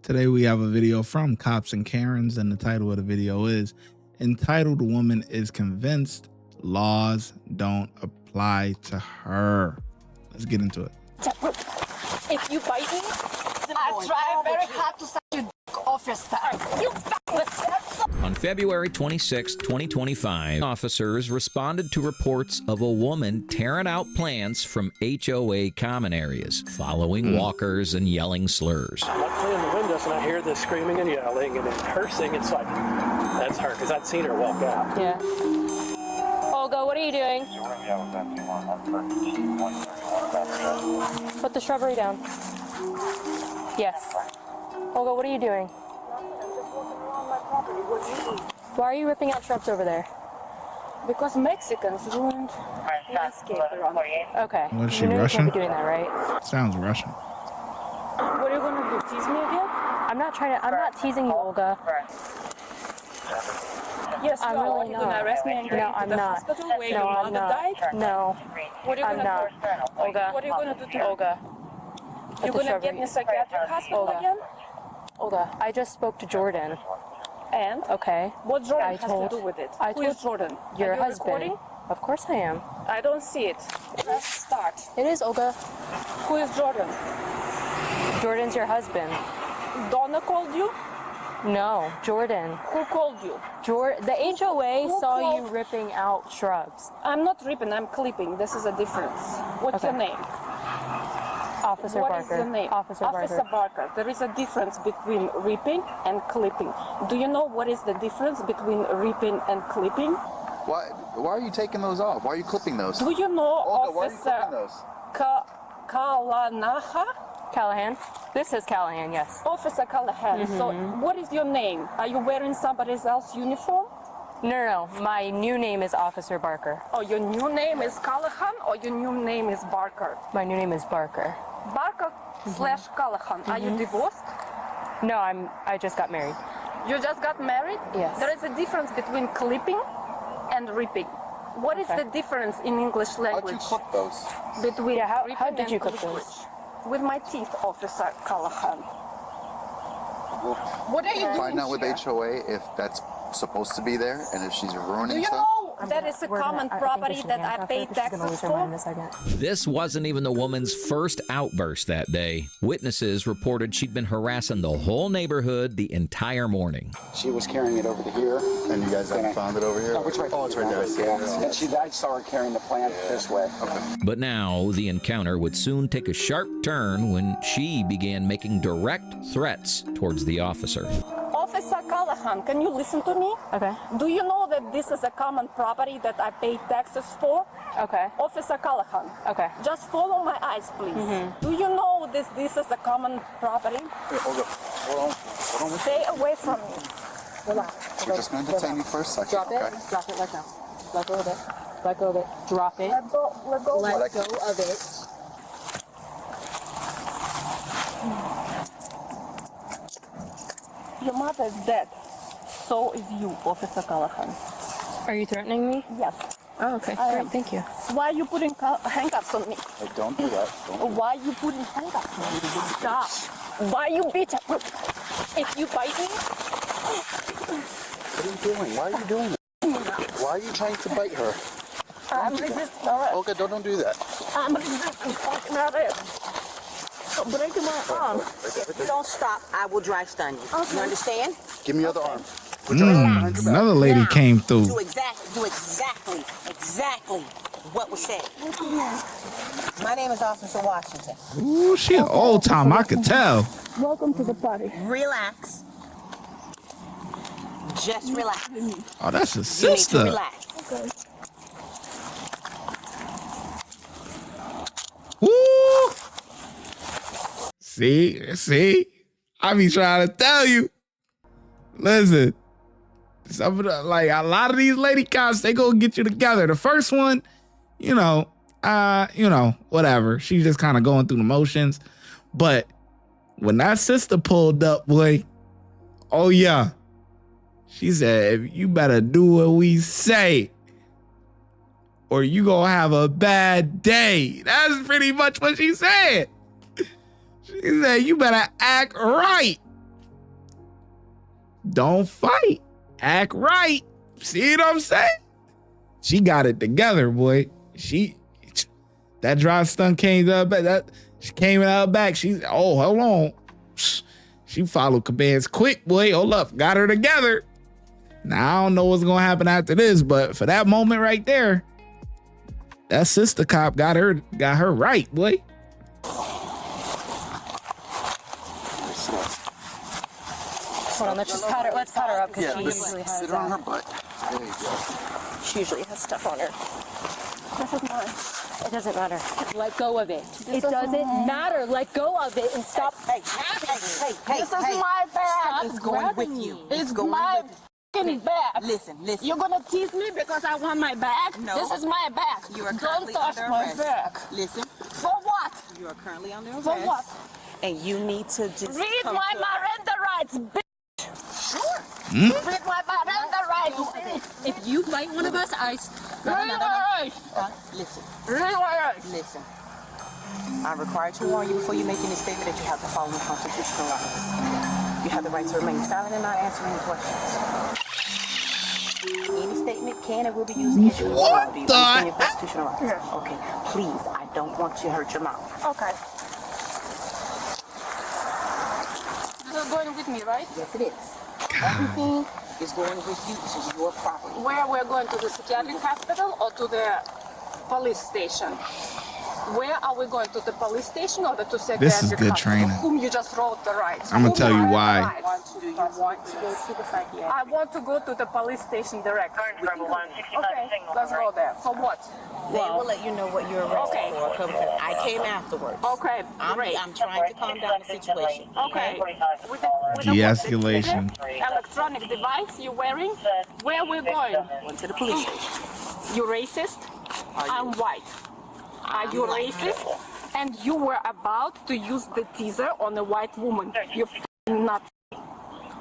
Today we have a video from Cops and Karens, and the title of the video is entitled "Woman is Convinced Laws Don't Apply to Her." Let's get into it. If you bite me, I try very hard to suck your dick off your stomach. You On February 26, 2025, officers responded to reports of a woman tearing out plants from HOA common areas, following walkers and yelling slurs. I look in the windows and I hear this screaming and yelling and then cursing. It's like, that's her, because I'd seen her walk out. Yeah. Olga, what are you doing? Put the shrubbery down. Yes. Olga, what are you doing? Why are you ripping out shrubs over there? Because Mexicans ruined landscape around. Okay. What, is she you know Russian? You can't be doing that, right? Sounds Russian. What are you gonna do? Tease me again? I'm not teasing you, Olga. Yes, I'm you are. really You're gonna arrest me and get No, me to I'm the not. hospital where No, your I'm mother not. died? No, What are you I'm gonna not. do? Olga. What are you gonna do to me? Olga. You're gonna get me a psychiatric hospital Olga. again? Olga, I just spoke to Jordan. And? Okay. What Jordan I has told- to do with it? I Who is told Jordan? Your Are you husband. recording? Of course I am. I don't see it. Let's start. It is, Olga. Who is Jordan? Jordan's your husband. Donna called you? No, Jordan. Who called you? The HOA Who saw you called- ripping out shrubs. I'm not ripping, I'm clipping. This is a difference. What's Okay. your name? Officer What is Barker. your name? Officer Barker. There is a difference between ripping and clipping. Do you know what is the difference between ripping and clipping? Why are you taking those off? Why are you clipping those? Do you know Olga, why are you clipping Officer those? Kalanaha? Callahan? This is Callahan, yes. Officer Callahan. So what is your name? Are you wearing somebody else's uniform? No. My new name is Officer Barker. Or your new name is Callahan or your new name is Barker? My new name is Barker. Barker slash Callahan. Are you divorced? No, I just got married. You just got married? Yes. There is a difference between clipping and ripping. What is Okay. the difference in English How'd you language clip those? between Yeah, how ripping did you and clip clipping? those? With my teeth, Officer Callahan. What are you doing Find out with here? HOA if that's supposed to be there and if she's Do ruining you stuff. know that is a common property that I pay taxes for? This wasn't even the woman's first outburst that day. Witnesses reported she'd been harassing the whole neighborhood the entire morning. She was carrying it over to here. And you guys haven't found it over here? Oh, it's right Oh, it's right there. Yeah. And I saw her carrying the plant this way. But now the encounter would soon take a sharp turn when she began making direct threats towards the officer. Officer Callahan, can you listen to me? Okay. Do you know that this is a common property that I pay taxes for? Okay. Officer Callahan. Okay. Just follow my eyes, please. Do you know this is a common property? Hey, Olga, hold on. Stay away from me. Relax. We're just going to detain you for a second, Drop it. okay? Drop it right now. Let go of it. Let go of it. Drop it. Let go. Let go. Let go of it. Your mother is dead. So is you, Officer Callahan. Are you threatening me? Yes. Oh, okay. I am. Great. Thank you. Why are you putting handcuffs on me? Hey, don't do that. Don't do Why are you putting handcuffs on me? Stop. Why you beating? If you bite me, What are you doing? Why are you doing that? Why are you trying to bite her? I'm resisting arrest. Olga, don't do that. I'm resisting fucking arrest. Stop breaking my arm. If you don't stop, I will dry stun you. Okay. You understand? Give me your other arm. Put your arm behind your back. Another lady Now, came through. Do exactly what was said. My name is Officer Washington. Ooh, she an old time, I could tell. Welcome to the party. Relax. Just relax. You Oh, that's a need to sister. relax. Okay. Woo! See? I be trying to tell you. Listen, some of the, like a lot of these lady cops, they gonna get you together. The first one, whatever. She's just kind of going through the motions. But when that sister pulled up, boy, oh yeah. She said, you better do what we say, or you gonna have a bad day. That's pretty much what she said. She said, you better act right, Don't fight. Act right. See what I'm saying? She got it together, boy. That drive stunt came out back. She came out back. Hold on. She followed commands quick, boy. Hold up. Got her together. Now I don't know what's gonna happen after this, but for that moment right there, that sister cop got her right, boy. Hold on, let's pat her up because Yeah, she usually has sit on her butt. There you go. she usually has stuff on her. This is mine. It doesn't matter. Let go of it. It doesn't matter. Let go of it and stop. Hey, This is my bag. It's going with you. It's going my with fucking bag. Listen. You're gonna tease me because I want my bag? No. This is my bag. You are Don't currently touch under my arrest. bag. Listen, For what? you are currently under arrest. For what? And you need to just Read come my to- Miranda rights, bitch. Sure. Read my Miranda rights, bitch. If you fight one of us, Read my rights. Listen. Read my rights. Listen. I'm required to warn you before you make any statement that you have the following constitutional rights. You have the right to remain silent and not answer any questions. Any statement can and will be used against you. What Do you the understand your heck? constitutional rights? Yes. Okay. Please, I don't want you to hurt your mouth. Okay. This is going with me, right? Yes, it is. Everything is going with you. This is your property. Where we're going, to the psychiatric hospital or to the police station? Where are we going, to the police station or to psychiatric This is good hospital? training. Whom you just wrote the rights? I'm gonna Whom tell you are the why. rights? Do you want to go to the psychiatric? I want to go to the police station direct. Okay, let's go there. For what? They will let you know what you're arrested Okay. for. Because I came afterwards. Okay, great. I'm trying to calm down the situation. Okay. With the De-escalation. electronic device you're wearing, where we're going? Went to the police station. You racist? I'm white. Are you racist? And you were about to use the teaser on a white woman. You're f***ing nuts.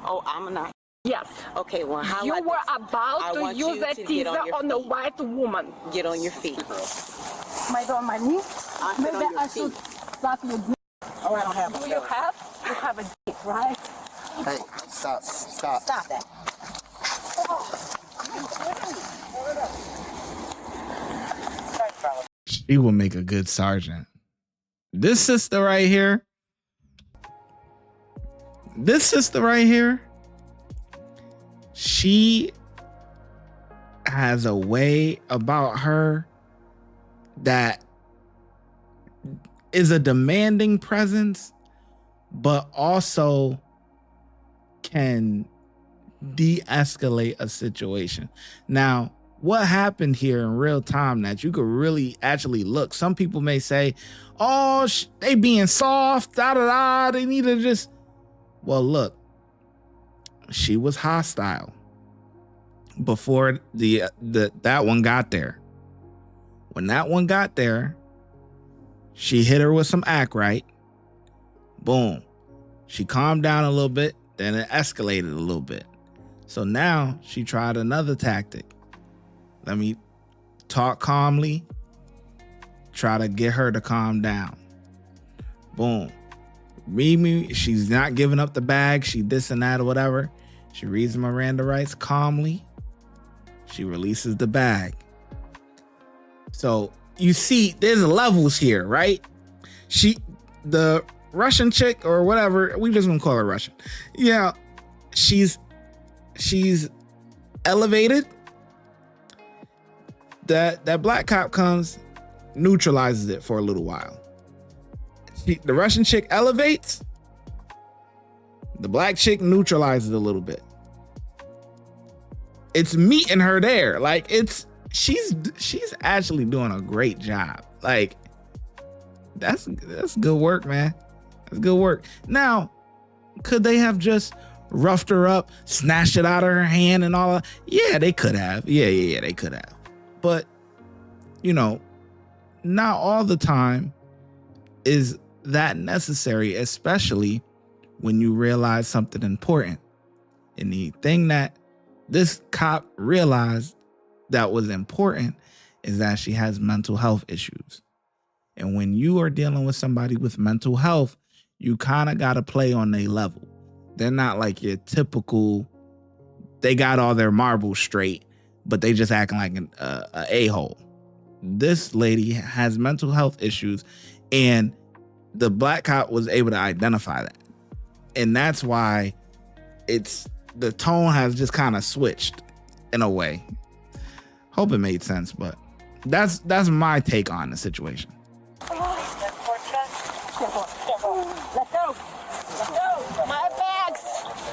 Oh, I'm not. Yes. Okay, well, how You about were this? about I to want use you a to get teaser on your on a feet. white woman. Get on your feet. Might on my knee? I said Maybe on your I should feet. slap your dick. Oh, I don't have Do one. you have? You have a dick, right? Hey, stop. Stop that. She will make a good sergeant. This sister right here, she has a way about her that is a demanding presence, but also can de-escalate a situation. Now, what happened here in real time that you could really actually look? Some people may say, oh, they being soft, they need to just... Well, look, she was hostile before that one got there. When that one got there, she hit her with some act right. Boom. She calmed down a little bit, then it escalated a little bit. So now she tried another tactic. Let me talk calmly, try to get her to calm down. Boom. Read me. She's not giving up the bag. She this and that or whatever. She reads Miranda rights calmly. She releases the bag. So you see, there's levels here, right? The Russian chick or whatever, we just gonna call her Russian. Yeah, she's elevated. That black cop comes, neutralizes it for a little while. The Russian chick elevates. The black chick neutralizes a little bit. It's meeting her there. Like she's actually doing a great job. Like that's good work, man. That's good work. Now, could they have just roughed her up, snatched it out of her hand and all that? Yeah, they could have. Yeah, they could have. But, not all the time is that necessary, especially when you realize something important. And the thing that this cop realized that was important is that she has mental health issues. And when you are dealing with somebody with mental health, you kind of got to play on their level. They're not like your typical they got all their marbles straight, but they just acting like an a-hole. This lady has mental health issues, and the black cop was able to identify that. And that's why the tone has just kind of switched in a way. Hope it made sense, but that's my take on the situation. Let's go. Let's go. My bags.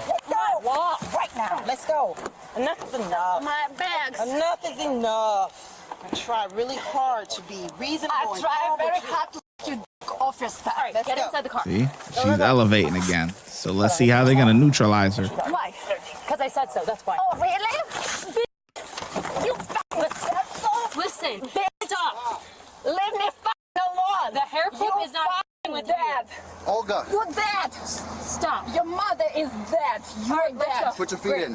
Let's go. Walk right now. Let's go. Enough is enough. My bags. Enough is enough. I try really hard to be reasonable. I try very hard to get you off your stuff. All right, let's get inside the car. See, she's elevating again. So let's see how they're gonna neutralize her. Why? Because I said so. That's why. Oh, really? You Listen, bitch up. Leave me alone. the hair clip is not with dead. Olga, You're dead. Stop. Your mother is dead. You're dead. put your feet in.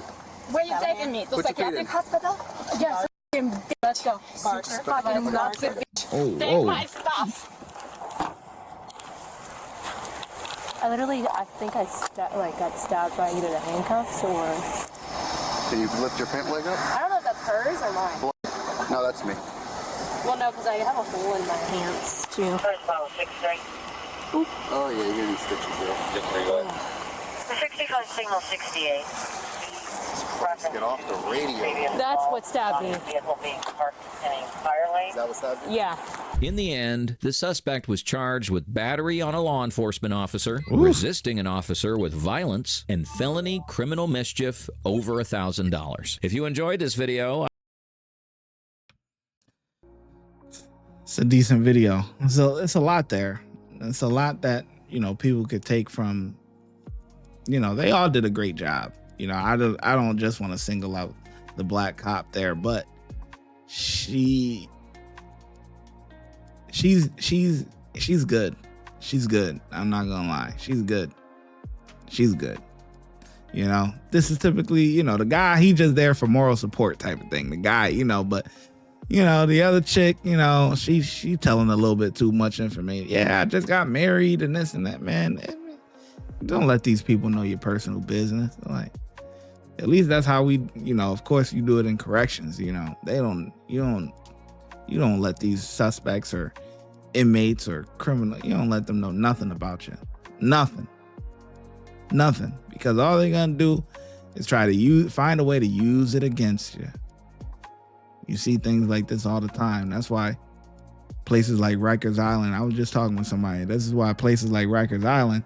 Where you taking me? To Put your feet psychiatric in. hospital? Yes. Let's go. Fucking Nazi bitch. Oh, Take my stuff. I think I got stabbed by either the handcuffs or Can you lift your pant leg up? I don't know if that's hers or mine. No, that's me. Well, no, because I have a hole in my pants too. Oh, yeah, you're gonna need stitches there. 65 signal 68. Get off the radio. That's what stabbed me. Vehicle being parked in a fire lane. Is that what's happening? Yeah. In the end, the suspect was charged with battery on a law enforcement officer, Ooh. resisting an officer with violence, and felony criminal mischief over $1,000. If you enjoyed this video, It's a decent video. So it's a lot there. It's a lot that, people could take from, they all did a great job. I don't just want to single out the black cop there, but she's good. She's good. I'm not gonna lie. She's good. She's good. This is typically, the guy, he just there for moral support type of thing. The guy, but the other chick, she telling a little bit too much information. Yeah, I just got married and this and that, man. Don't let these people know your personal business. Like, at least that's how we, of course you do it in corrections, you don't let these suspects or inmates or criminals, you don't let them know nothing about you. Nothing. Because all they're gonna do is try to find a way to use it against you. You see things like this all the time. That's why places like Rikers Island, I was just talking with somebody, this is why places like Rikers Island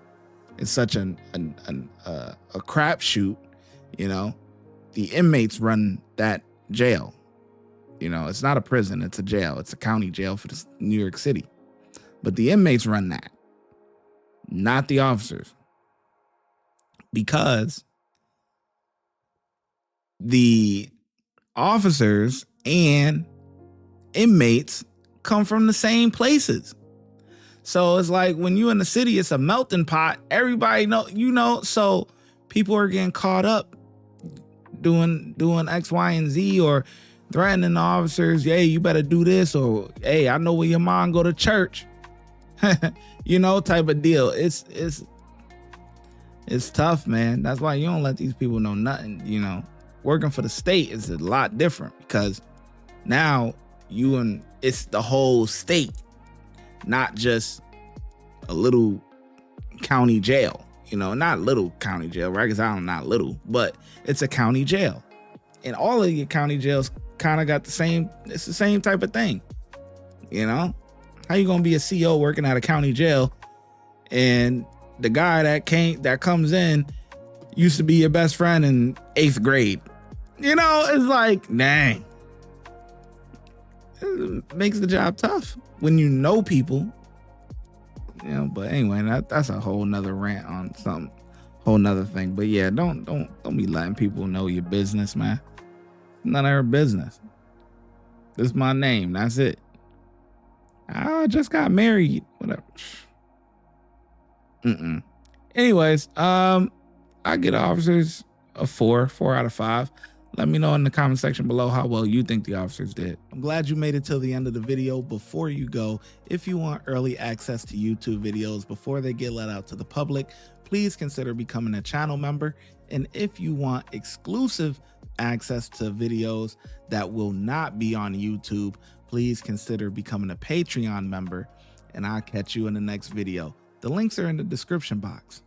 is such a crapshoot. The inmates run that jail. It's not a prison, it's a jail. It's a county jail for New York City. But the inmates run that, not the officers. Because the officers and inmates come from the same places. So it's like when you in the city, it's a melting pot. Everybody know, so people are getting caught up doing X, Y, and Z, or threatening the officers. Hey, you better do this, or hey, I know where your mom go to church. Type of deal. It's tough, man. That's why you don't let these people know nothing. Working for the state is a lot different, because now it's the whole state, not just a little county jail. Not little county jail. Rikers Island, not little, but it's a county jail. And all of your county jails kind of got it's the same type of thing. How you gonna be a CO working at a county jail, and the guy that comes in used to be your best friend in 8th grade? It's like, dang. It makes the job tough when you know people. But anyway, that's a whole nother rant on something, whole nother thing. But yeah, don't be letting people know your business, man. None of her business. This is my name. That's it. I just got married. Whatever. Anyways, I get officers a 4 out of 5. Let me know in the comment section below how well you think the officers did. I'm glad you made it till the end of the video. Before you go, if you want early access to YouTube videos before they get let out to the public, please consider becoming a channel member. And if you want exclusive access to videos that will not be on YouTube, please consider becoming a Patreon member, and I'll catch you in the next video. The links are in the description box.